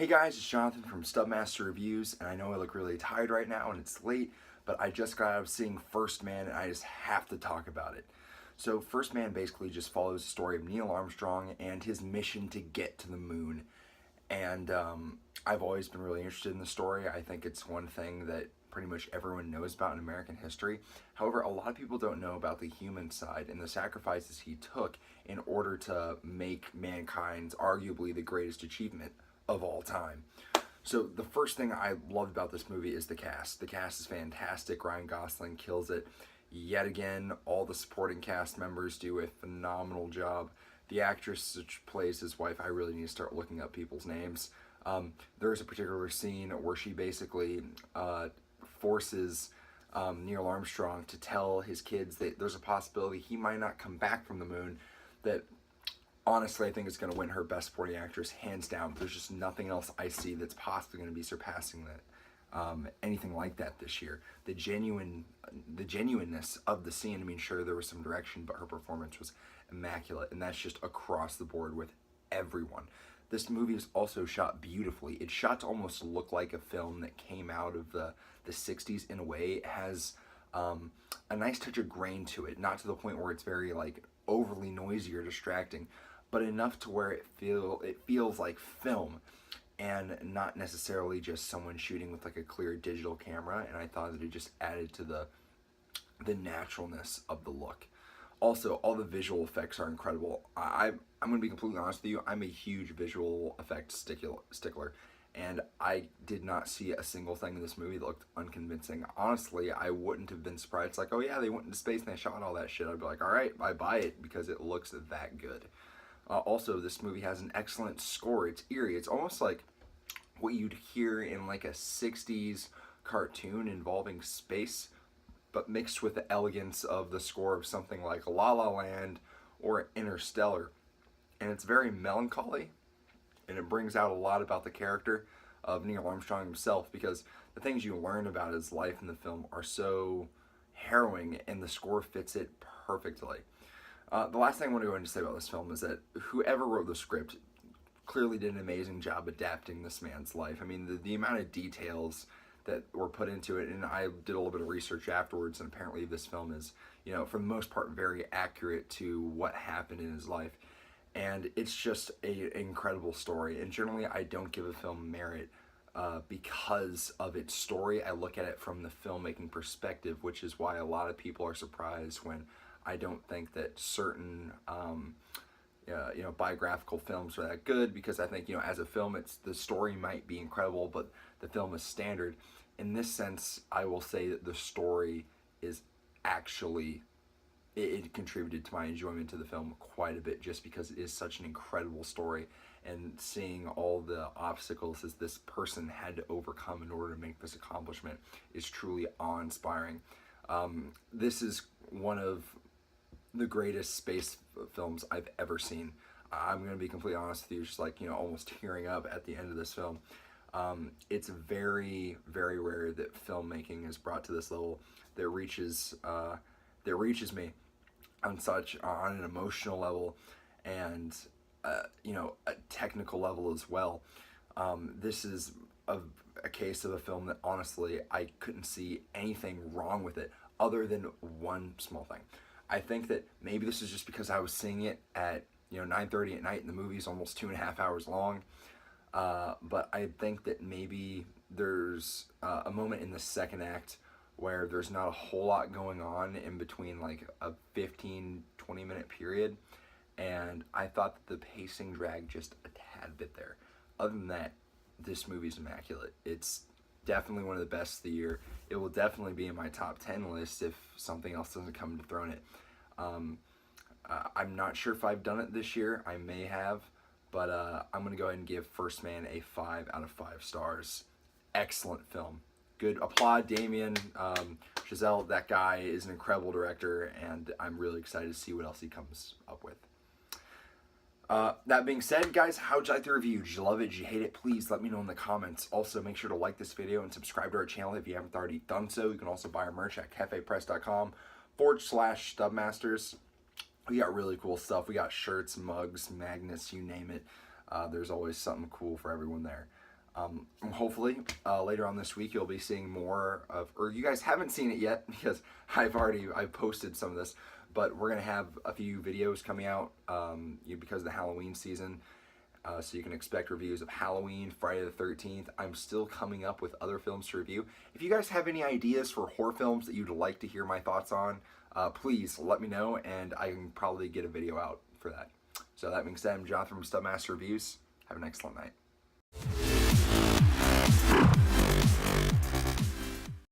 Hey guys, it's Jonathan from Stub Reviews, and I know I look really tired right now and it's late, but I just got out of seeing First Man and I just have to talk about it. So First Man basically just follows the story of Neil Armstrong and his mission to get to the moon. And I've always been really interested in the story. I think it's one thing that pretty much everyone knows about in American history. However, a lot of people don't know about the human side and the sacrifices he took in order to make mankind's arguably the greatest achievement of all time. So the first thing I loved about this movie is the cast. The cast is fantastic. Ryan Gosling kills it. Yet again, all the supporting cast members do a phenomenal job. The actress which plays his wife, I really need to start looking up people's names. There's a particular scene where she basically forces Neil Armstrong to tell his kids that there's a possibility he might not come back from the moon. That honestly, I think it's going to win her Best Supporting Actress hands down. There's just nothing else I see that's possibly going to be surpassing that. Anything like that this year. The genuineness of the scene. I mean, sure, there was some direction, but her performance was immaculate, and that's just across the board with everyone. This movie is also shot beautifully. It's shot to almost look like a film that came out of the 60s in a way. It has a nice touch of grain to it, not to the point where it's very like overly noisy or distracting, but enough to where it feels like film and not necessarily just someone shooting with like a clear digital camera. And I thought that it just added to the naturalness of the look. Also, all the visual effects are incredible. I'm going to be completely honest with you. I'm a huge visual effects stickler, and I did not see a single thing in this movie that looked unconvincing. Honestly, I wouldn't have been surprised. It's like, oh yeah, they went into space and they shot all that shit. I'd be like, all right, I buy it because it looks that good. Also, this movie has an excellent score. It's eerie. It's almost like what you'd hear in like a 60s cartoon involving space, but mixed with the elegance of the score of something like La La Land or Interstellar. And it's very melancholy, and it brings out a lot about the character of Neil Armstrong himself, because the things you learn about his life in the film are so harrowing, and the score fits it perfectly. The last thing I want to go into say about this film is that whoever wrote the script clearly did an amazing job adapting this man's life. I mean, the amount of details that were put into it, and I did a little bit of research afterwards, and apparently this film is, you know, for the most part, very accurate to what happened in his life. And it's just an incredible story. And generally, I don't give a film merit because of its story. I look at it from the filmmaking perspective, which is why a lot of people are surprised when I don't think that certain biographical films are that good, because I think, you know, as a film, the story might be incredible, but the film is standard. In this sense, I will say that the story is actually, it contributed to my enjoyment of the film quite a bit, just because it is such an incredible story, and seeing all the obstacles as this person had to overcome in order to make this accomplishment is truly awe-inspiring. This is one of the greatest space films I've ever seen. I'm going to be completely honest with you, just like, you know, almost tearing up at the end of this film. It's very, very rare that filmmaking is brought to this level that reaches me on an emotional level and a technical level as well. This is a case of a film that honestly I couldn't see anything wrong with it other than one small thing. I think that maybe this is just because I was seeing it at 9:30 at night and the movie's almost 2.5 hours long. But I think that maybe there's a moment in the second act where there's not a whole lot going on in between like a 15-20 minute period, and I thought that the pacing dragged just a tad bit there. Other than that, this movie's immaculate. It's definitely one of the best of the year. It will definitely be in my top 10 list if something else doesn't come to dethrone it. I'm not sure if I've done it this year. I may have, but I'm going to go ahead and give First Man a 5 out of 5 stars. Excellent film. Good. Applaud Damien Chazelle. That guy is an incredible director, and I'm really excited to see what else he comes up with. That being said, guys, how'd you like the review? Did you love it? Did you hate it? Please let me know in the comments. Also, make sure to like this video and subscribe to our channel if you haven't already done so. You can also buy our merch at cafepress.com/stubmasters. We got really cool stuff. We got shirts, mugs, magnets, you name it. There's always something cool for everyone there. Hopefully, later on this week, you'll be seeing more of, or you guys haven't seen it yet because I've posted some of this, but we're gonna have a few videos coming out because of the Halloween season. So you can expect reviews of Halloween, Friday the 13th. I'm still coming up with other films to review. If you guys have any ideas for horror films that you'd like to hear my thoughts on, please let me know, and I can probably get a video out for that. So that being said, I'm Jonathan from Stub Reviews. Have an excellent night.